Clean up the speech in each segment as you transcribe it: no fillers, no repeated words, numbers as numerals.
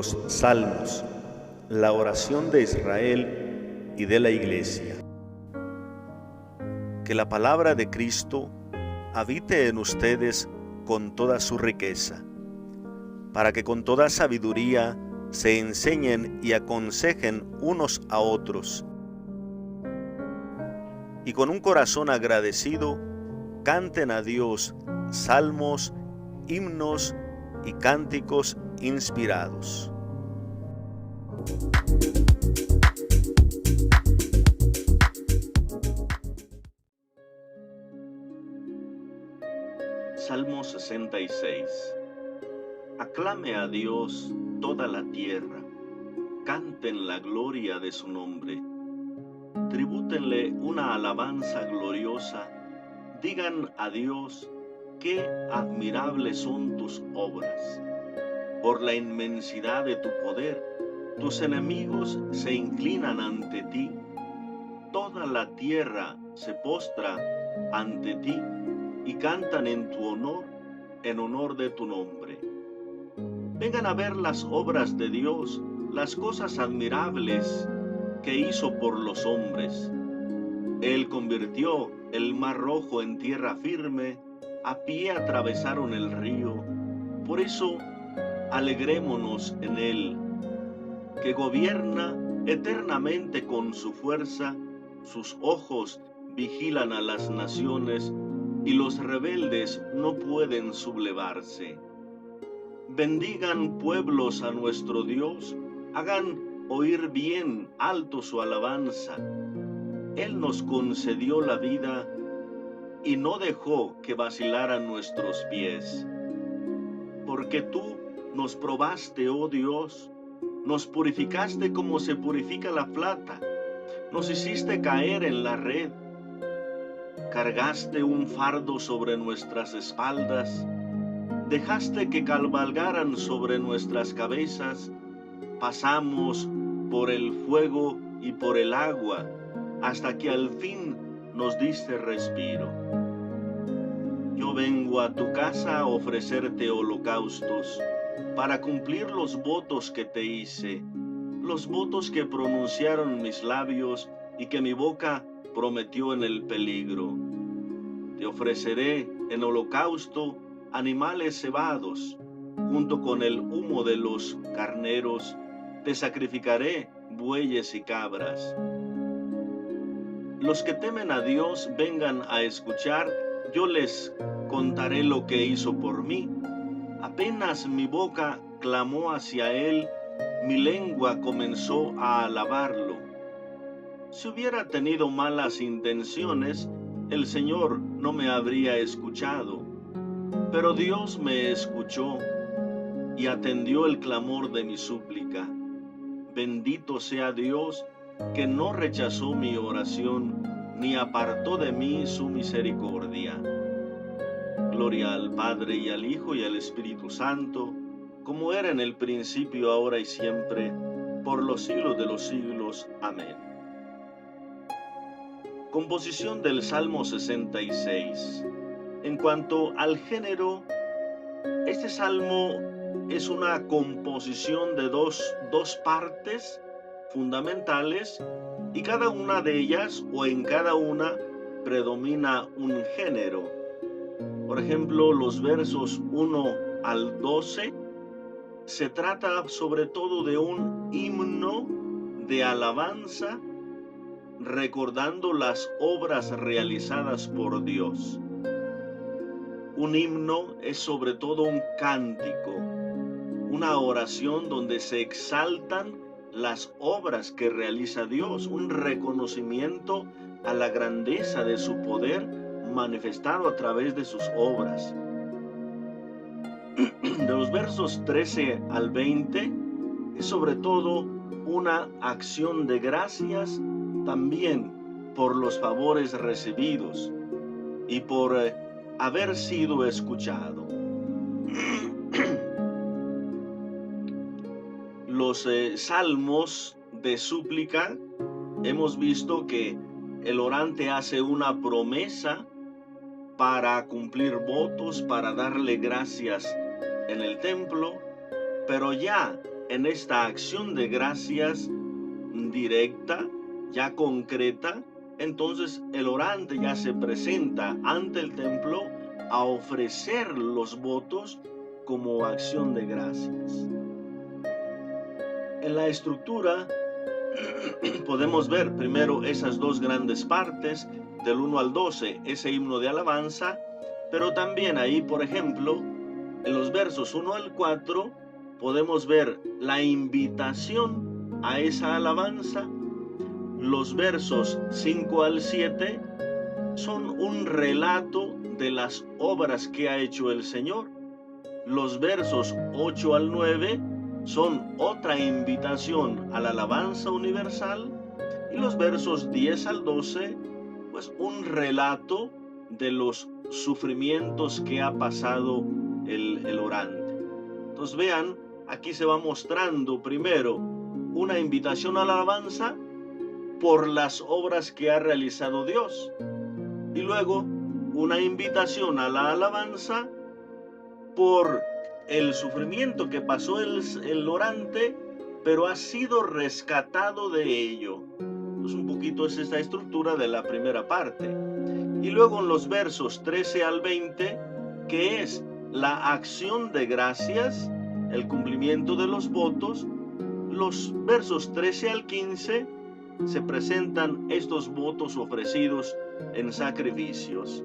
Los Salmos, la oración de Israel y de la Iglesia. Que la palabra de Cristo habite en ustedes con toda su riqueza, para que con toda sabiduría se enseñen y aconsejen unos a otros, y con un corazón agradecido canten a Dios salmos, himnos y cánticos inspirados. Salmo 66. Aclame a Dios toda la tierra, canten la gloria de su nombre, tribútenle una alabanza gloriosa, digan a Dios qué admirables son tus obras. Por la inmensidad de tu poder, tus enemigos se inclinan ante ti. Toda la tierra se postra ante ti y cantan en tu honor, en honor de tu nombre. Vengan a ver las obras de Dios, las cosas admirables que hizo por los hombres. Él convirtió el mar rojo en tierra firme, a pie atravesaron el río. Por eso, alegrémonos en Él, que gobierna eternamente con su fuerza. Sus ojos vigilan a las naciones y los rebeldes no pueden sublevarse. Bendigan pueblos a nuestro Dios, hagan oír bien alto su alabanza. Él nos concedió la vida y no dejó que vacilaran nuestros pies. Porque tú nos probaste, oh Dios, nos purificaste como se purifica la plata, nos hiciste caer en la red, cargaste un fardo sobre nuestras espaldas, dejaste que cabalgaran sobre nuestras cabezas, pasamos por el fuego y por el agua, hasta que al fin nos diste respiro. Yo vengo a tu casa a ofrecerte holocaustos, para cumplir los votos que te hice, los votos que pronunciaron mis labios y que mi boca prometió en el peligro. Te ofreceré en holocausto animales cebados, junto con el humo de los carneros, te sacrificaré bueyes y cabras. Los que temen a Dios vengan a escuchar, yo les contaré lo que hizo por mí. Apenas mi boca clamó hacia Él, mi lengua comenzó a alabarlo. Si hubiera tenido malas intenciones, el Señor no me habría escuchado. Pero Dios me escuchó y atendió el clamor de mi súplica. Bendito sea Dios, que no rechazó mi oración, ni apartó de mí su misericordia. Gloria al Padre y al Hijo y al Espíritu Santo, como era en el principio, ahora y siempre, por los siglos de los siglos. Amén. Composición del Salmo 66. En cuanto al género, este salmo es una composición de dos partes fundamentales, y cada una de ellas, o en cada una, predomina un género. Por ejemplo, los versos 1 al 12 se trata sobre todo de un himno de alabanza, recordando las obras realizadas por Dios. Un himno es sobre todo un cántico, una oración donde se exaltan las obras que realiza Dios, un reconocimiento a la grandeza de su poder manifestado a través de sus obras. De los versos 13 al 20 es sobre todo una acción de gracias también por los favores recibidos y por haber sido escuchado. Los salmos de súplica, hemos visto que el orante hace una promesa para cumplir votos, para darle gracias en el templo, pero ya en esta acción de gracias directa, ya concreta, entonces el orante ya se presenta ante el templo a ofrecer los votos como acción de gracias. En la estructura podemos ver primero esas dos grandes partes, del 1 al 12, ese himno de alabanza, pero también ahí, por ejemplo, en los versos 1 al 4, podemos ver la invitación a esa alabanza. Los versos 5 al 7 son un relato de las obras que ha hecho el Señor. Los versos 8 al 9 son otra invitación a la alabanza universal. Y los versos 10 al 12, pues un relato de los sufrimientos que ha pasado el orante. Entonces vean, aquí se va mostrando primero una invitación a la alabanza por las obras que ha realizado Dios. Y luego una invitación a la alabanza por el sufrimiento que pasó el orante, pero ha sido rescatado de ello. Pues un poquito es esta estructura de la primera parte. Y luego en los versos 13 al 20, que es la acción de gracias, el cumplimiento de los votos. Los versos 13 al 15 se presentan estos votos ofrecidos en sacrificios.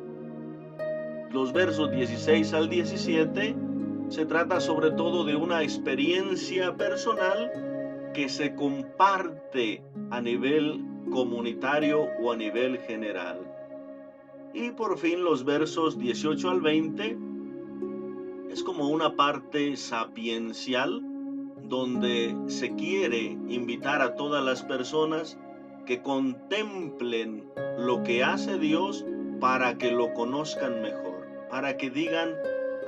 Los versos 16 al 17 se trata sobre todo de una experiencia personal que se comparte a nivel comunitario o a nivel general. Y por fin los versos 18 al 20 es como una parte sapiencial donde se quiere invitar a todas las personas que contemplen lo que hace Dios para que lo conozcan mejor, para que digan,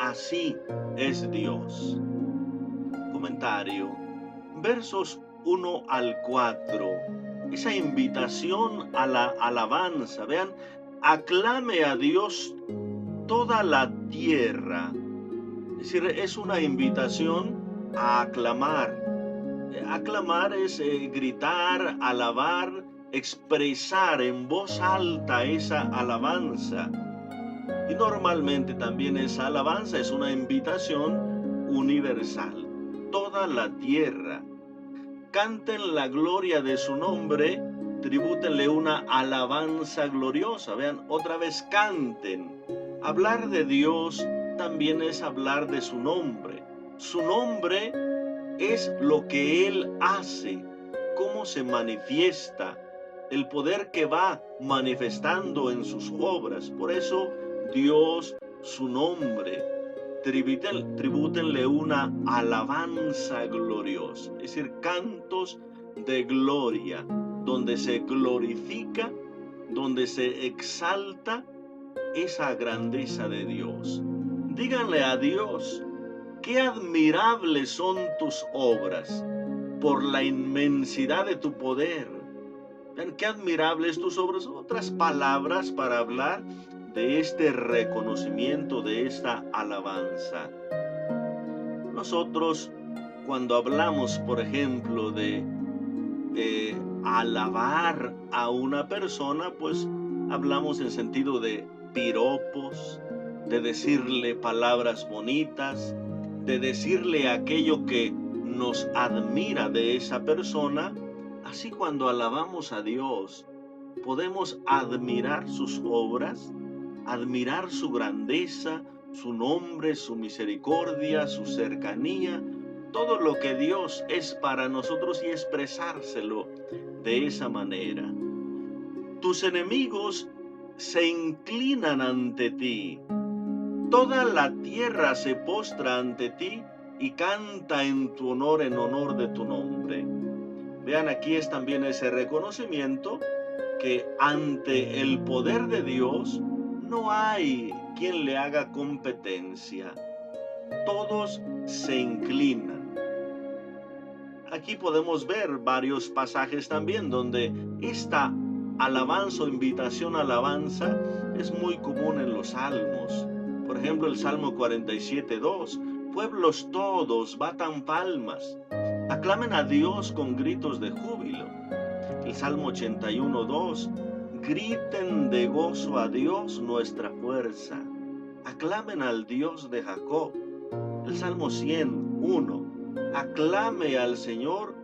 así es Dios. Comentario. Versos 1 al 4. Esa invitación a la alabanza. Vean, aclame a Dios toda la tierra. Es decir, es una invitación a aclamar. Aclamar es gritar, alabar, expresar en voz alta esa alabanza. Y normalmente también esa alabanza es una invitación universal. Toda la tierra. Canten la gloria de su nombre, tribútenle una alabanza gloriosa. Vean, otra vez canten. Hablar de Dios también es hablar de su nombre. Su nombre es lo que Él hace, cómo se manifiesta, el poder que va manifestando en sus obras. Por eso Dios, su nombre, tribútenle una alabanza gloriosa, es decir, cantos de gloria, donde se glorifica, donde se exalta esa grandeza de Dios. Díganle a Dios, qué admirables son tus obras por la inmensidad de tu poder. Vean qué admirables tus obras. Otras palabras para hablar de este reconocimiento, de esta alabanza. Nosotros, cuando hablamos, por ejemplo, de alabar a una persona, pues hablamos en sentido de piropos, de decirle palabras bonitas, de decirle aquello que nos admira de esa persona. Así cuando alabamos a Dios, podemos admirar sus obras, admirar su grandeza, su nombre, su misericordia, su cercanía, todo lo que Dios es para nosotros y expresárselo de esa manera. Tus enemigos se inclinan ante ti. Toda la tierra se postra ante ti y canta en tu honor, en honor de tu nombre. Vean, aquí es también ese reconocimiento que ante el poder de Dios no hay quien le haga competencia. Todos se inclinan. Aquí podemos ver varios pasajes también donde esta alabanza o invitación a alabanza es muy común en los salmos. Por ejemplo, el Salmo 47:2, pueblos todos batan palmas. Aclamen a Dios con gritos de júbilo. El Salmo 81:2. Griten de gozo a Dios nuestra fuerza. Aclamen al Dios de Jacob. El Salmo 101. Aclame al Señor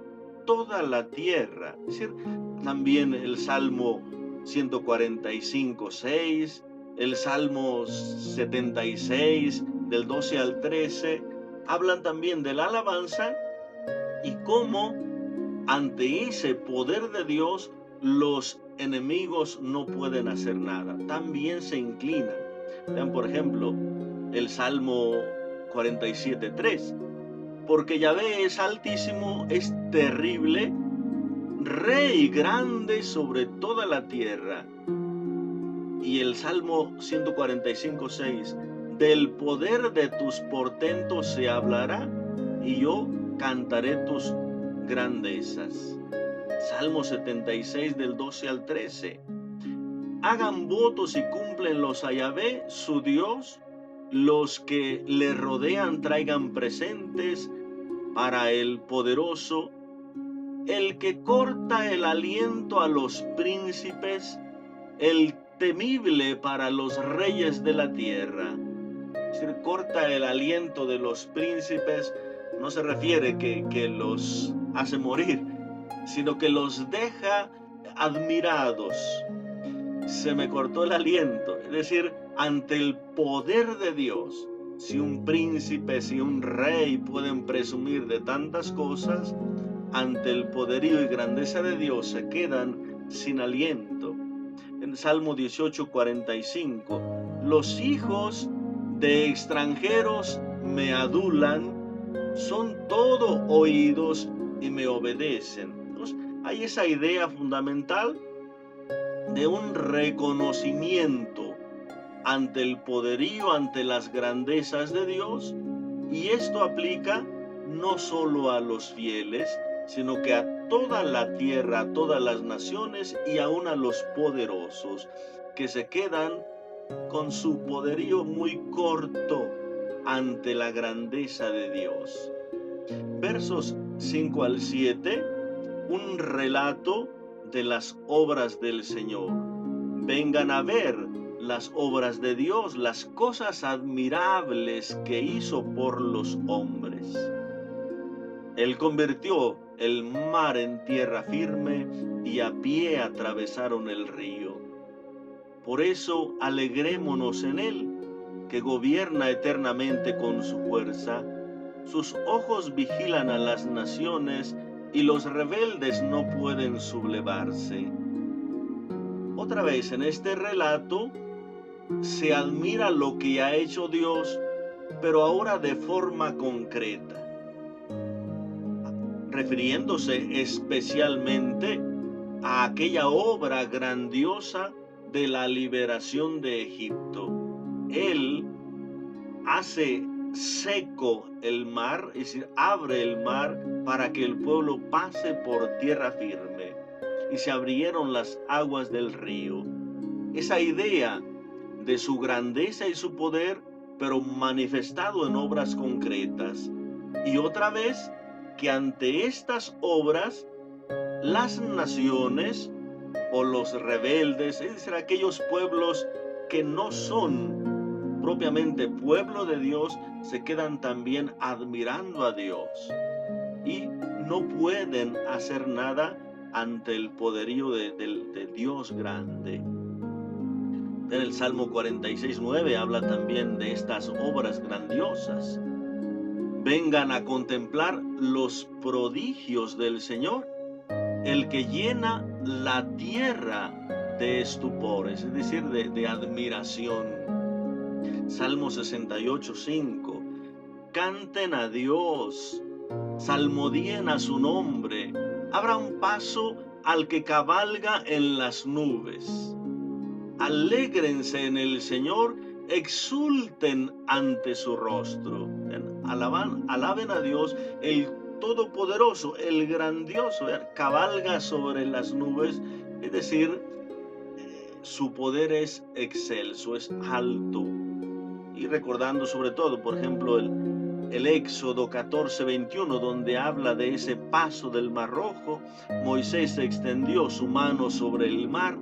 toda la tierra. Es decir, también el Salmo 145:6, el Salmo 76, del 12 al 13, hablan también de la alabanza y cómo ante ese poder de Dios los enemigos no pueden hacer nada, también se inclinan. Vean, por ejemplo, el Salmo 47:3. Porque Yahvé es altísimo, es terrible, Rey grande sobre toda la tierra. Y el Salmo 145:6. Del poder de tus portentos se hablará, y yo cantaré tus grandezas. Salmo 76 del 12 al 13. Hagan votos y cúmplenlos a Yahvé, su Dios. Los que le rodean traigan presentes para el poderoso, el que corta el aliento a los príncipes, el temible para los reyes de la tierra. Es decir, corta el aliento de los príncipes, no se refiere que los hace morir, sino que los deja admirados. Se me cortó el aliento, es decir, ante el poder de Dios. Si un príncipe, si un rey pueden presumir de tantas cosas, ante el poderío y grandeza de Dios se quedan sin aliento. En Salmo 18:45, los hijos de extranjeros me adulan, son todo oídos y me obedecen. Entonces, hay esa idea fundamental de un reconocimiento ante el poderío, ante las grandezas de Dios, y esto aplica no solo a los fieles, sino que a toda la tierra, a todas las naciones y aún a los poderosos, que se quedan con su poderío muy corto ante la grandeza de Dios. Versos 5 al 7, un relato de las obras del Señor. Vengan a ver las obras de Dios, las cosas admirables que hizo por los hombres. Él convirtió el mar en tierra firme y a pie atravesaron el río. Por eso alegrémonos en Él, que gobierna eternamente con su fuerza. Sus ojos vigilan a las naciones y los rebeldes no pueden sublevarse. Otra vez en este relato se admira lo que ha hecho Dios, pero ahora de forma concreta, refiriéndose especialmente a aquella obra grandiosa de la liberación de Egipto. Él hace seco el mar, es decir, abre el mar para que el pueblo pase por tierra firme, y se abrieron las aguas del río. Esa idea de su grandeza y su poder, pero manifestado en obras concretas. Y otra vez, que ante estas obras, las naciones o los rebeldes, es decir, aquellos pueblos que no son propiamente pueblo de Dios, se quedan también admirando a Dios y no pueden hacer nada ante el poderío de Dios grande. En el Salmo 46:9 habla también de estas obras grandiosas. Vengan a contemplar los prodigios del Señor, el que llena la tierra de estupores, es decir, de admiración. Salmo 68:5. Canten a Dios, salmodien a su nombre, abran paso al que cabalga en las nubes. Alégrense en el Señor, exulten ante su rostro. Alaben a Dios, el Todopoderoso, el grandioso, cabalga sobre las nubes, es decir, su poder es excelso, es alto. Y recordando sobre todo, por ejemplo, el Éxodo 14:21, donde habla de ese paso del Mar Rojo. Moisés extendió su mano sobre el mar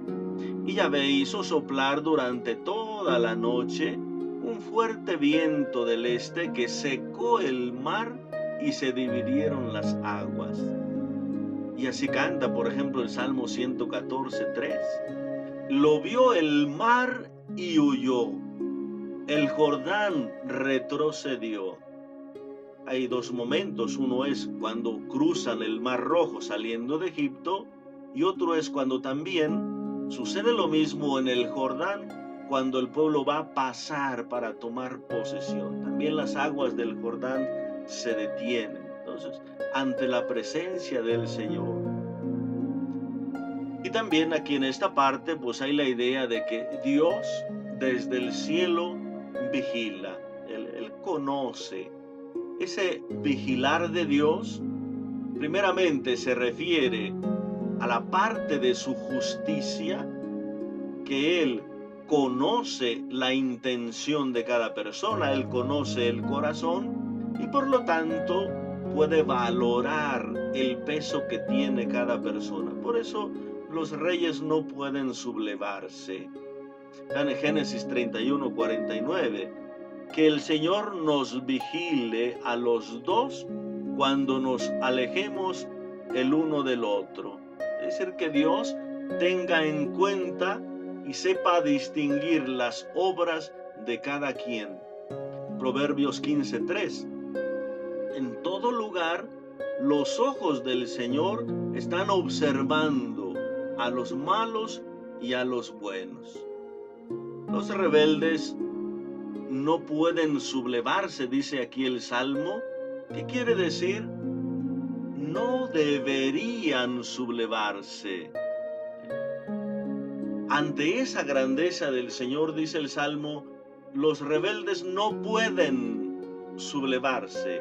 y Yahvé hizo soplar durante toda la noche un fuerte viento del este que secó el mar y se dividieron las aguas. Y así canta, por ejemplo, el Salmo 114:3. Lo vio el mar y huyó. El Jordán retrocedió. Hay dos momentos. Uno es cuando cruzan el Mar Rojo saliendo de Egipto, y otro es cuando también sucede lo mismo en el Jordán, cuando el pueblo va a pasar para tomar posesión. También las aguas del Jordán se detienen. Entonces, ante la presencia del Señor. Y también aquí en esta parte, pues hay la idea de que Dios desde el cielo vigila. Él conoce. Ese vigilar de Dios, primeramente se refiere a la parte de su justicia, que Él conoce la intención de cada persona, Él conoce el corazón y por lo tanto puede valorar el peso que tiene cada persona. Por eso los reyes no pueden sublevarse. En Génesis 31:49, que el Señor nos vigile a los dos cuando nos alejemos el uno del otro. Es decir, que Dios tenga en cuenta y sepa distinguir las obras de cada quien. Proverbios 15:3. En todo lugar, los ojos del Señor están observando a los malos y a los buenos. Los rebeldes no pueden sublevarse, dice aquí el Salmo. ¿Qué quiere decir? No deberían sublevarse. Ante esa grandeza del Señor, dice el Salmo, los rebeldes no pueden sublevarse.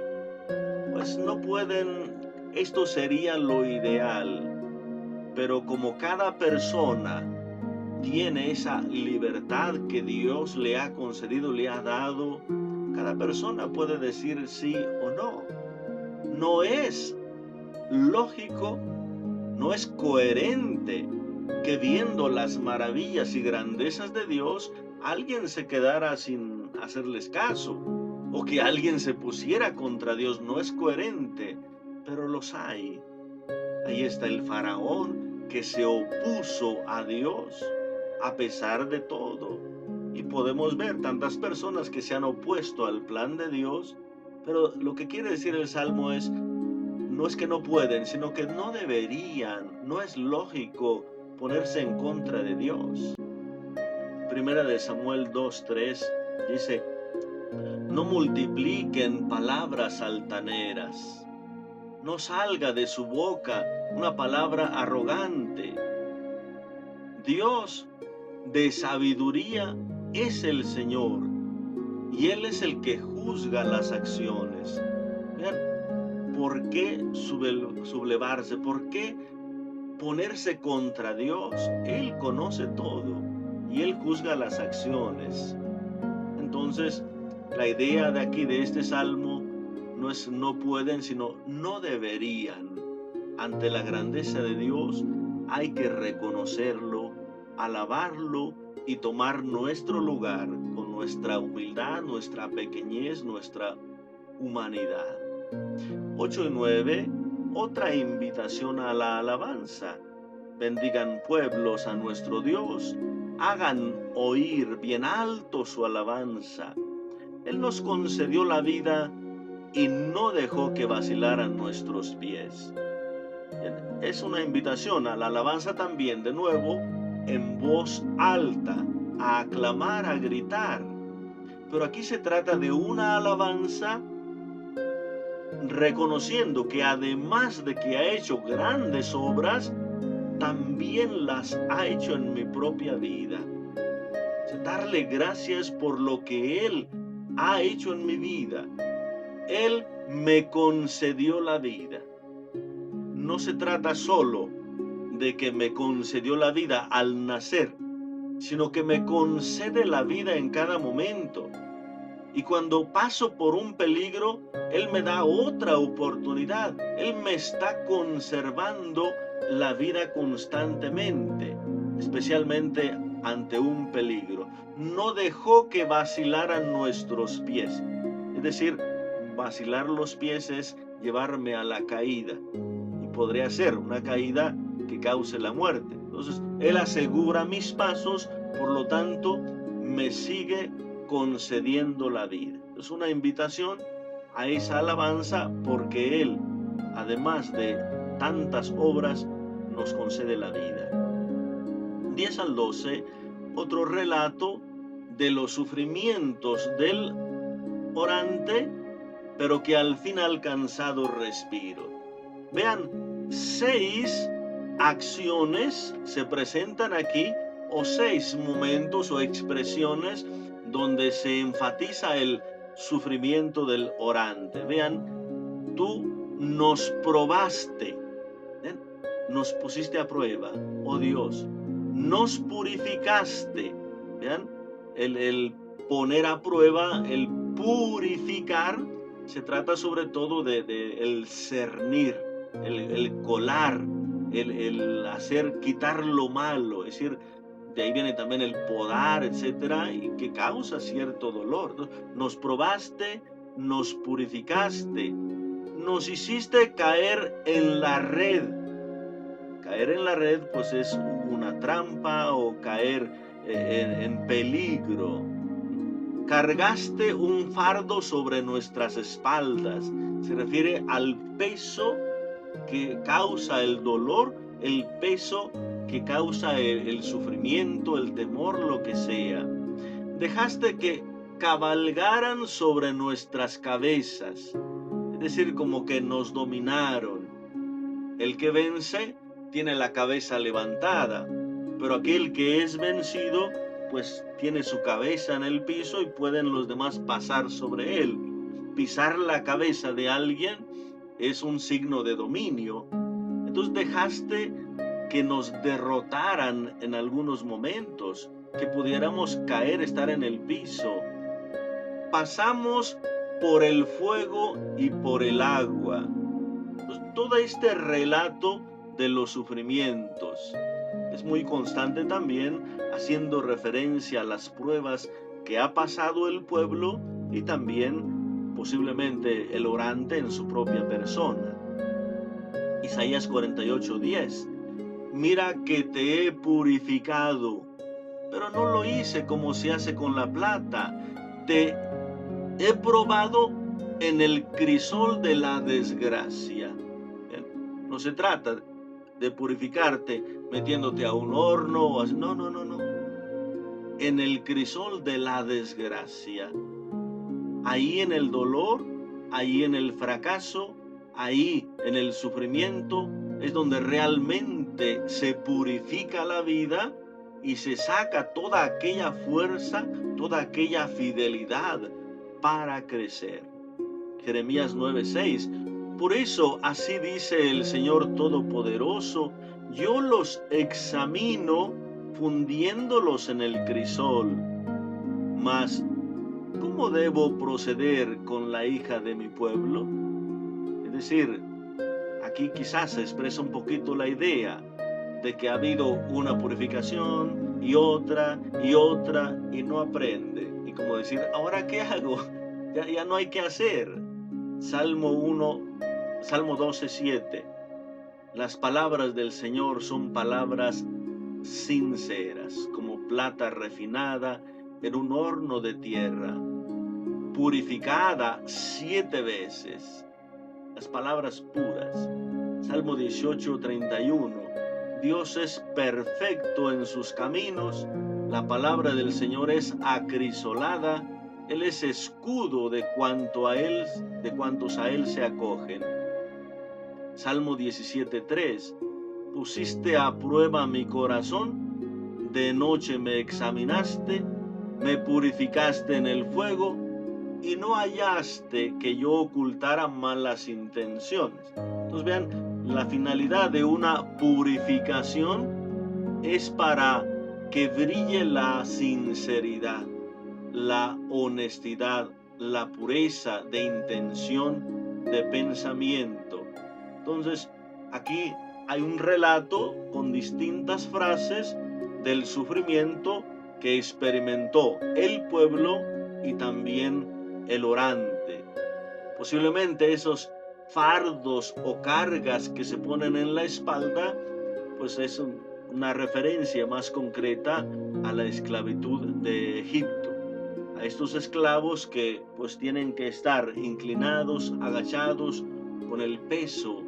Pues no pueden, esto sería lo ideal. Pero como cada persona tiene esa libertad que Dios le ha concedido, le ha dado, cada persona puede decir sí o no. No es lógico, no es coherente que viendo las maravillas y grandezas de Dios, alguien se quedara sin hacerles caso, o que alguien se pusiera contra Dios. No es coherente, pero los hay. Ahí está el faraón que se opuso a Dios a pesar de todo. Y podemos ver tantas personas que se han opuesto al plan de Dios, pero lo que quiere decir el Salmo es, no es que no pueden, sino que no deberían, no es lógico ponerse en contra de Dios. Primera de Samuel 2:3 dice, no multipliquen palabras altaneras, no salga de su boca una palabra arrogante. Dios de sabiduría es el Señor y Él es el que juzga las acciones. Vean, ¿por qué sublevarse? ¿Por qué ponerse contra Dios? Él conoce todo y Él juzga las acciones. Entonces, la idea de aquí, de este salmo, no es no pueden, sino no deberían. Ante la grandeza de Dios hay que reconocerlo, alabarlo y tomar nuestro lugar con nuestra humildad, nuestra pequeñez, nuestra humanidad. 8 y 9, otra invitación a la alabanza. Bendigan pueblos a nuestro Dios, hagan oír bien alto su alabanza. Él nos concedió la vida y no dejó que vacilaran nuestros pies. Es una invitación a la alabanza también, de nuevo, en voz alta, a aclamar, a gritar. Pero aquí se trata de una alabanza reconociendo que además de que ha hecho grandes obras, también las ha hecho en mi propia vida. Darle gracias por lo que Él ha hecho en mi vida. Él me concedió la vida. No se trata solo de que me concedió la vida al nacer, sino que me concede la vida en cada momento. Y cuando paso por un peligro, Él me da otra oportunidad. Él me está conservando la vida constantemente, especialmente ante un peligro. No dejó que vacilaran nuestros pies. Es decir, vacilar los pies es llevarme a la caída. Y podría ser una caída que cause la muerte. Entonces, Él asegura mis pasos, por lo tanto, me sigue concediendo la vida. Es una invitación a esa alabanza porque Él, además de tantas obras, nos concede la vida. 10 al 12, otro relato de los sufrimientos del orante, pero que al fin ha alcanzado respiro. Vean, 6 acciones se presentan aquí, o 6 momentos o expresiones donde se enfatiza el sufrimiento del orante. Vean, tú nos probaste, ¿eh? Nos pusiste a prueba, oh Dios, nos purificaste. Vean, el poner a prueba, el purificar, se trata sobre todo de el cernir, el colar, el hacer, quitar lo malo, es decir, de ahí viene también el podar, etcétera, y que causa cierto dolor. Entonces, nos probaste, nos purificaste, nos hiciste caer en la red. Caer en la red, pues es una trampa o caer en peligro. Cargaste un fardo sobre nuestras espaldas. Se refiere al peso que causa el dolor, el peso que causa el sufrimiento, el temor, lo que sea. Dejaste que cabalgaran sobre nuestras cabezas, es decir, como que nos dominaron. El que vence tiene la cabeza levantada, pero aquel que es vencido, pues tiene su cabeza en el piso y pueden los demás pasar sobre él. Pisar la cabeza de alguien es un signo de dominio. Entonces dejaste que nos derrotaran en algunos momentos, que pudiéramos caer, estar en el piso. Pasamos por el fuego y por el agua. Pues todo este relato de los sufrimientos es muy constante también, haciendo referencia a las pruebas que ha pasado el pueblo y también posiblemente el orante en su propia persona. Isaías 48:10. Mira que te he purificado, pero no lo hice como se hace con la plata. Te he probado en el crisol de la desgracia. No se trata de purificarte metiéndote a un horno o así. No, no, no, no. En el crisol de la desgracia. Ahí en el dolor, ahí en el fracaso, ahí en el sufrimiento, es donde realmente se purifica la vida y se saca toda aquella fuerza, toda aquella fidelidad para crecer. Jeremías 9:6. Por eso así dice el Señor Todopoderoso, yo los examino fundiéndolos en el crisol. Mas, ¿cómo debo proceder con la hija de mi pueblo? Es decir, aquí quizás se expresa un poquito la idea de que ha habido una purificación y otra y no aprende. Y como decir, ¿ahora qué hago? Ya no hay que hacer. Salmo 12:7. Las palabras del Señor son palabras sinceras, como plata refinada en un horno de tierra, purificada 7 veces. Las palabras puras. Salmo 18:31. Dios es perfecto en sus caminos, la palabra del Señor es acrisolada, Él es escudo de cuantos a Él se acogen. Salmo 17:3. Pusiste a prueba mi corazón, de noche me examinaste, me purificaste en el fuego y no hallaste que yo ocultara malas intenciones. Entonces vean, la finalidad de una purificación es para que brille la sinceridad, la honestidad la pureza de intención, de pensamiento. Entonces, aquí hay un relato con distintas frases del sufrimiento que experimentó el pueblo y también el orante. Posiblemente esos fardos o cargas que se ponen en la espalda, pues es una referencia más concreta a la esclavitud de Egipto, a estos esclavos que pues tienen que estar inclinados, agachados, con el peso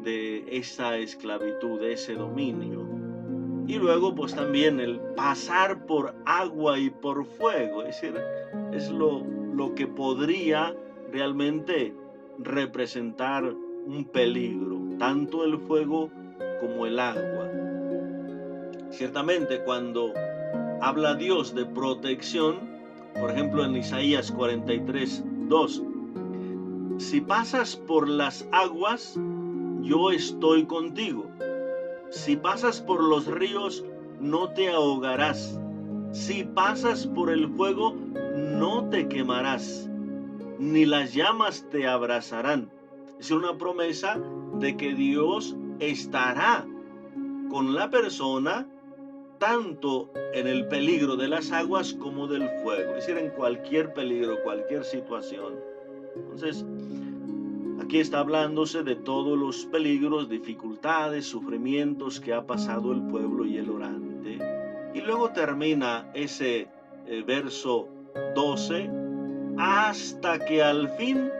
de esa esclavitud, de ese dominio. Y luego pues también el pasar por agua y por fuego, es decir, es lo que podría realmente representar un peligro, tanto el fuego como el agua. Ciertamente cuando habla Dios de protección, por ejemplo en Isaías 43:2, si pasas por las aguas, yo estoy contigo. Si pasas por los ríos, no te ahogarás. Si pasas por el fuego, no te quemarás, ni las llamas te abrazarán. Es una promesa de que Dios estará con la persona tanto en el peligro de las aguas como del fuego, es decir, en cualquier peligro, cualquier situación. Entonces, aquí está hablándose de todos los peligros, dificultades, sufrimientos que ha pasado el pueblo y el orante. Y luego termina ese verso 12, hasta que al fin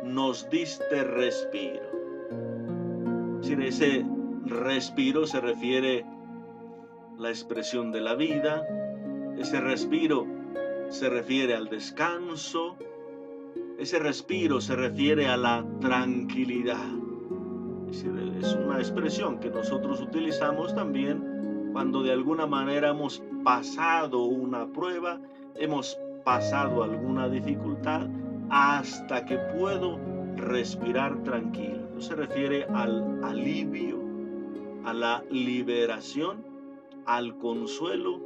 nos diste respiro. Es decir, ese respiro se refiere a la expresión de la vida, ese respiro se refiere al descanso, ese respiro se refiere a la tranquilidad. Es una expresión que nosotros utilizamos también cuando de alguna manera hemos pasado una prueba, hemos pasado alguna dificultad, hasta que puedo respirar tranquilo. Esto se refiere al alivio, a la liberación, al consuelo,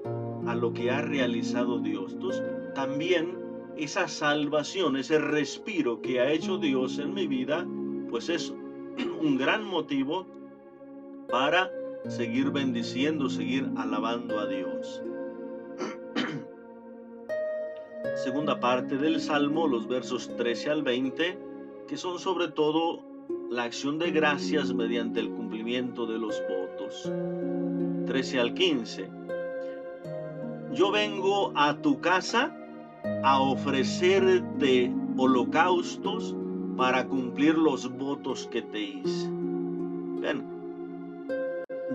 a lo que ha realizado Dios. Entonces, también esa salvación, ese respiro que ha hecho Dios en mi vida, pues es un gran motivo para seguir bendiciendo, seguir alabando a Dios. Segunda parte del Salmo, los versos 13 al 20, que son sobre todo la acción de gracias mediante el cumplimiento de los votos. 13 al 15. Yo vengo a tu casa a ofrecerte holocaustos para cumplir los votos que te hice. Ven,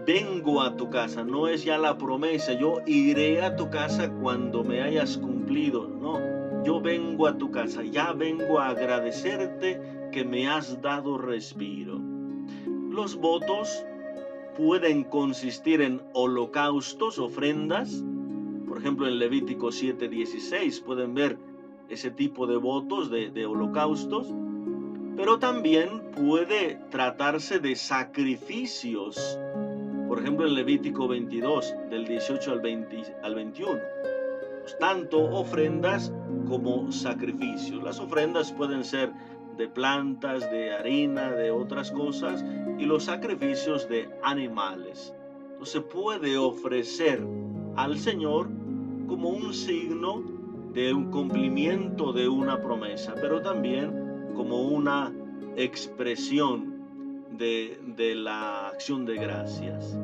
vengo a tu casa, no es ya la promesa, yo iré a tu casa cuando me hayas cumplido, no, yo vengo a tu casa, ya vengo a agradecerte que me has dado respiro. Los votos pueden consistir en holocaustos, ofrendas. Por ejemplo, en Levítico 7:16 pueden ver ese tipo de votos de holocaustos, pero también puede tratarse de sacrificios. Por ejemplo, en Levítico 22, del 18 al 21. Pues, tanto ofrendas como sacrificios. Las ofrendas pueden ser de plantas, de harina, de otras cosas, y los sacrificios de animales. Entonces se puede ofrecer al Señor como un signo de un cumplimiento de una promesa, pero también como una expresión de la acción de gracias.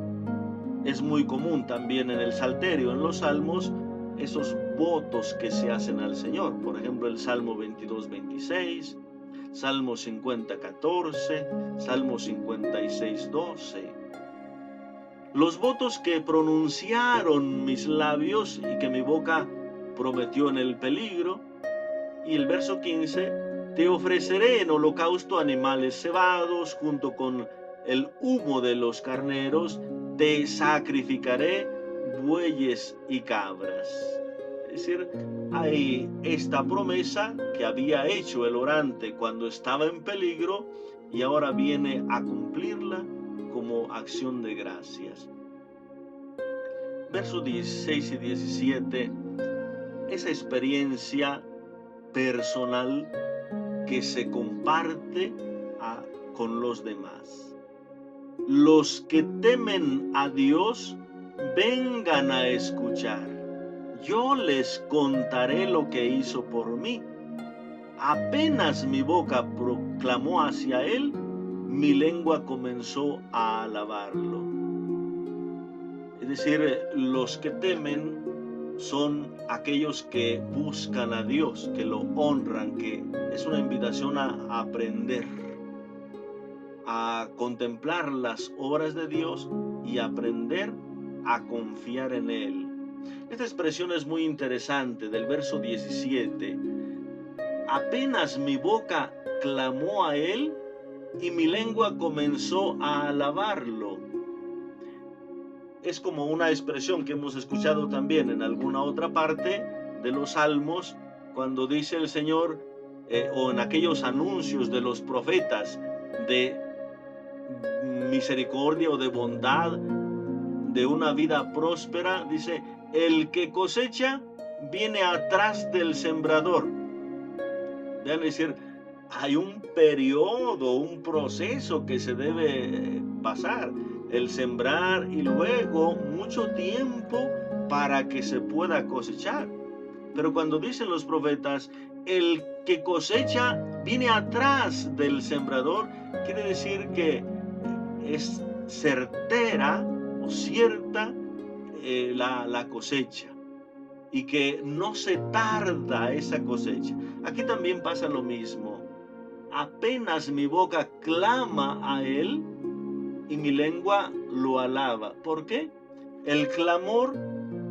Es muy común también en el Salterio, en los Salmos, esos votos que se hacen al Señor. Por ejemplo, el Salmo 22:26, Salmo 50:14, Salmo 56:12. Los votos que pronunciaron mis labios y que mi boca prometió en el peligro. Y el verso 15, te ofreceré en holocausto animales cebados junto con el humo de los carneros, te sacrificaré bueyes y cabras. Es decir, hay esta promesa que había hecho el orante cuando estaba en peligro y ahora viene a cumplirla como acción de gracias. Versos 16 y 17, esa experiencia personal que se comparte con los demás. Los que temen a Dios, vengan a escuchar. Yo les contaré lo que hizo por mí. Apenas mi boca proclamó hacia Él, mi lengua comenzó a alabarlo. Es decir, los que temen son aquellos que buscan a Dios, que lo honran, que es una invitación a aprender, a contemplar las obras de Dios y aprender a confiar en Él. Esta expresión es muy interesante del verso 17. Apenas mi boca clamó a Él y mi lengua comenzó a alabarlo. Es como una expresión que hemos escuchado también en alguna otra parte de los salmos, cuando dice el Señor, o en aquellos anuncios de los profetas de misericordia o de bondad, de una vida próspera, dice, el que cosecha viene atrás del sembrador. Es decir, hay un periodo, un proceso que se debe pasar, el sembrar y luego mucho tiempo para que se pueda cosechar. Pero cuando dicen los profetas, el que cosecha viene atrás del sembrador, quiere decir que es certera o cierta la cosecha, y que no se tarda esa cosecha. Aquí también pasa lo mismo. Apenas mi boca clama a Él y mi lengua lo alaba. ¿Por qué? El clamor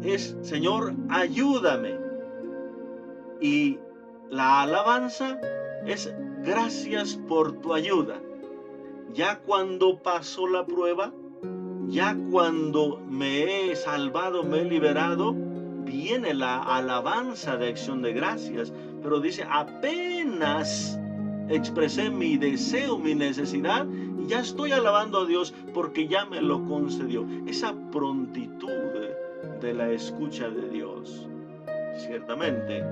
es, Señor, ayúdame. Y la alabanza es, gracias por tu ayuda. Ya cuando pasó la prueba, ya cuando me he salvado, me he liberado, viene la alabanza de acción de gracias. Pero dice, apenas expresé mi deseo, mi necesidad, y ya estoy alabando a Dios porque ya me lo concedió. Esa prontitud de la escucha de Dios. Ciertamente,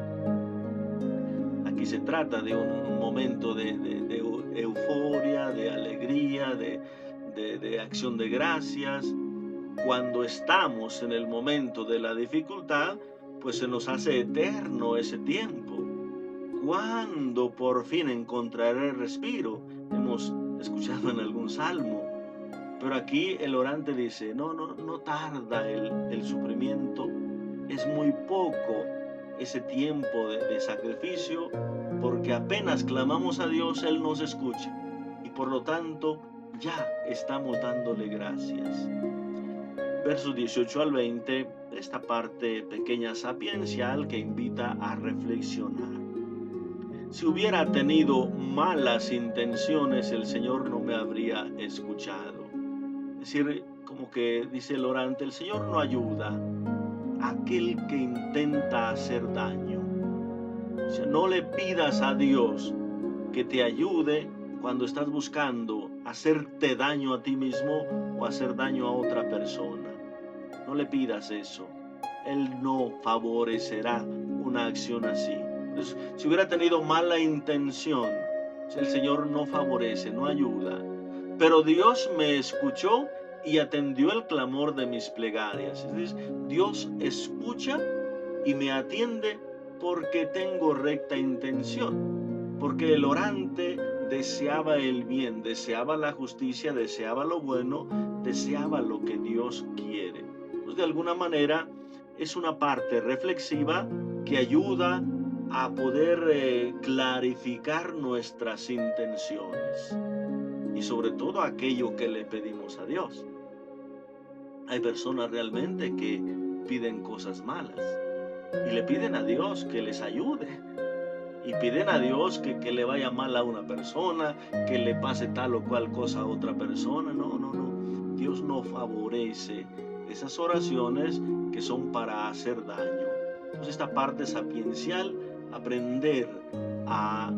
aquí se trata de un momento de euforia, de alegría, de acción de gracias. Cuando estamos en el momento de la dificultad, pues se nos hace eterno ese tiempo. ¿Cuándo por fin encontraré respiro? Hemos escuchado en algún salmo. Pero aquí el orante dice, no tarda el sufrimiento, es muy poco ese tiempo de sacrificio, porque apenas clamamos a Dios, Él nos escucha. Y por lo tanto, ya estamos dándole gracias. Versos 18 al 20, esta parte pequeña sapiencial que invita a reflexionar. Si hubiera tenido malas intenciones, el Señor no me habría escuchado. Es decir, como que dice el orante, el Señor no ayuda a aquel que intenta hacer daño. O sea, no le pidas a Dios que te ayude cuando estás buscando hacerte daño a ti mismo o hacer daño a otra persona. No le pidas eso. Él no favorecerá una acción así. Entonces, si hubiera tenido mala intención, el Señor no favorece, no ayuda. Pero Dios me escuchó y atendió el clamor de mis plegarias. Es decir, Dios escucha y me atiende porque tengo recta intención. Porque el orante deseaba el bien, deseaba la justicia, deseaba lo bueno, deseaba lo que Dios quiere. Pues de alguna manera es una parte reflexiva que ayuda a poder clarificar nuestras intenciones y sobre todo aquello que le pedimos a Dios. Hay personas realmente que piden cosas malas y le piden a Dios que les ayude. Y piden a Dios que le vaya mal a una persona, que le pase tal o cual cosa a otra persona. No. Dios no favorece esas oraciones que son para hacer daño. Entonces esta parte sapiencial, aprender a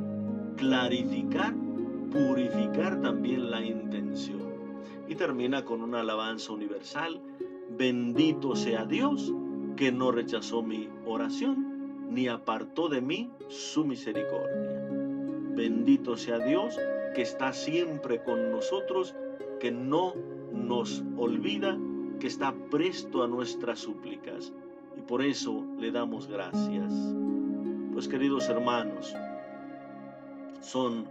clarificar, purificar también la intención. Y termina con una alabanza universal. Bendito sea Dios que no rechazó mi oración ni apartó de mí su misericordia. Bendito sea Dios, que está siempre con nosotros, que no nos olvida, que está presto a nuestras súplicas. Y por eso le damos gracias. Pues queridos hermanos, son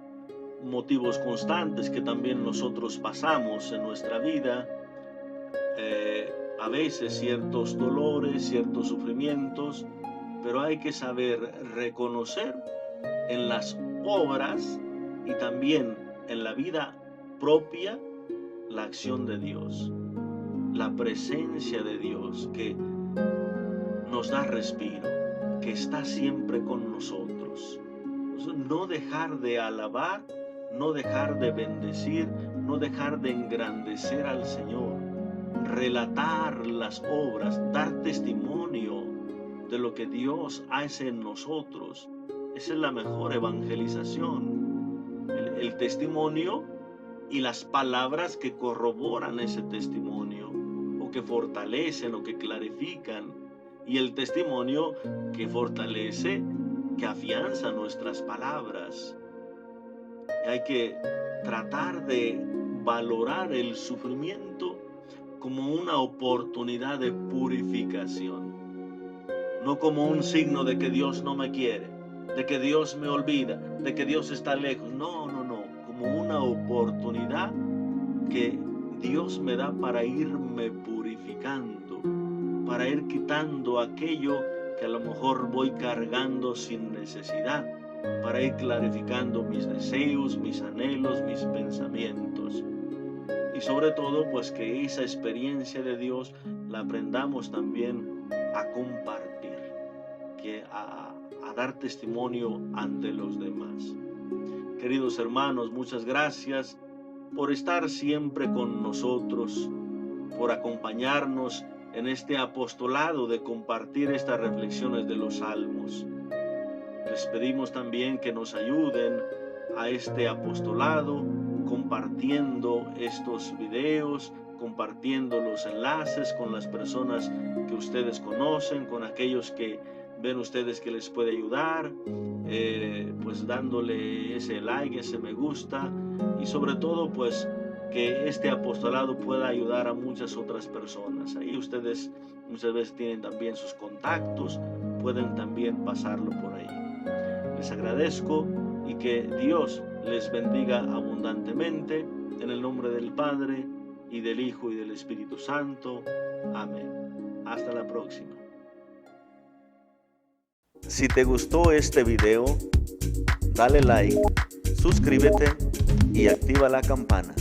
motivos constantes que también nosotros pasamos en nuestra vida. A veces ciertos dolores, ciertos sufrimientos, pero hay que saber reconocer en las obras y también en la vida propia la acción de Dios, la presencia de Dios que nos da respiro, que está siempre con nosotros. No dejar de alabar, no dejar de bendecir, no dejar de engrandecer al Señor, relatar las obras, dar testimonio de lo que Dios hace en nosotros. Esa es la mejor evangelización, el testimonio y las palabras que corroboran ese testimonio, o que fortalecen o que clarifican, y el testimonio que fortalece, que afianza nuestras palabras. Y hay que tratar de valorar el sufrimiento como una oportunidad de purificación, no como un signo de que Dios no me quiere, de que Dios me olvida, de que Dios está lejos. No, como una oportunidad que Dios me da para irme purificando, para ir quitando aquello que a lo mejor voy cargando sin necesidad, para ir clarificando mis deseos, mis anhelos, mis pensamientos. Y sobre todo, pues que esa experiencia de Dios la aprendamos también a compartir, a dar testimonio ante los demás. Queridos hermanos, muchas gracias por estar siempre con nosotros, por acompañarnos en este apostolado de compartir estas reflexiones de los salmos. Les pedimos también que nos ayuden a este apostolado compartiendo estos videos, compartiendo los enlaces con las personas que ustedes conocen, con aquellos que ven ustedes que les puede ayudar, pues dándole ese like, ese me gusta, y sobre todo pues que este apostolado pueda ayudar a muchas otras personas. Ahí ustedes muchas veces tienen también sus contactos, pueden también pasarlo por ahí. Les agradezco y que Dios les bendiga abundantemente, en el nombre del Padre, y del Hijo, y del Espíritu Santo. Amén. Hasta la próxima. Si te gustó este video, dale like, suscríbete y activa la campana.